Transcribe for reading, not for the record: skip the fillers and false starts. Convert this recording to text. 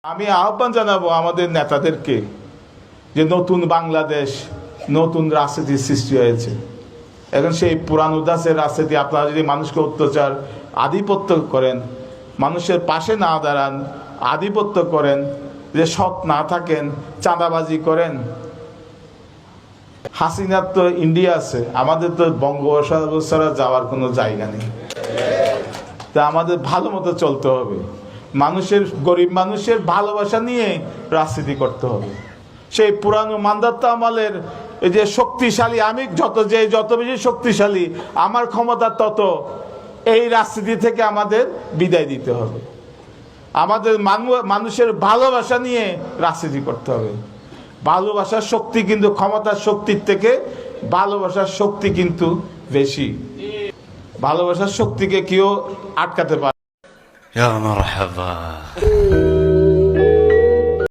আমি আহ্বান জানাবো আমাদের নেতাদেরকে যে নতুন বাংলাদেশ, নতুন রাজনীতির সৃষ্টি হয়েছে। এখন সেই পুরান উদাসের রাজনীতি, আপনারা যদি মানুষকে অত্যাচার, আধিপত্য করেন, মানুষের পাশে না দাঁড়ান, আধিপত্য করেন, যে সৎ না থাকেন, চাঁদাবাজি করেন। হাসিনার তো ইন্ডিয়া আছে, আমাদের তো বঙ্গোপসাগর ছাড়া যাওয়ার কোনো জায়গা নেই। তা আমাদের ভালো মতো চলতে হবে, মানুষের, গরিব মানুষের ভালোবাসা নিয়ে রাজনীতি করতে হবে। সেই পুরানো মান্দাত্তা আমলের এই যে শক্তিশালী, আমি যত বেশি শক্তিশালী, আমার ক্ষমতা তত, এই রাজনীতি থেকে আমাদের বিদায় দিতে হবে। আমাদের মানুষের ভালোবাসা নিয়ে রাজনীতি করতে হবে। ভালোবাসার শক্তি কিন্তু ক্ষমতার শক্তির থেকে ভালোবাসার শক্তি কিন্তু বেশি। ভালোবাসার শক্তিকে কেউ আটকাতে পারে। يا مرحبا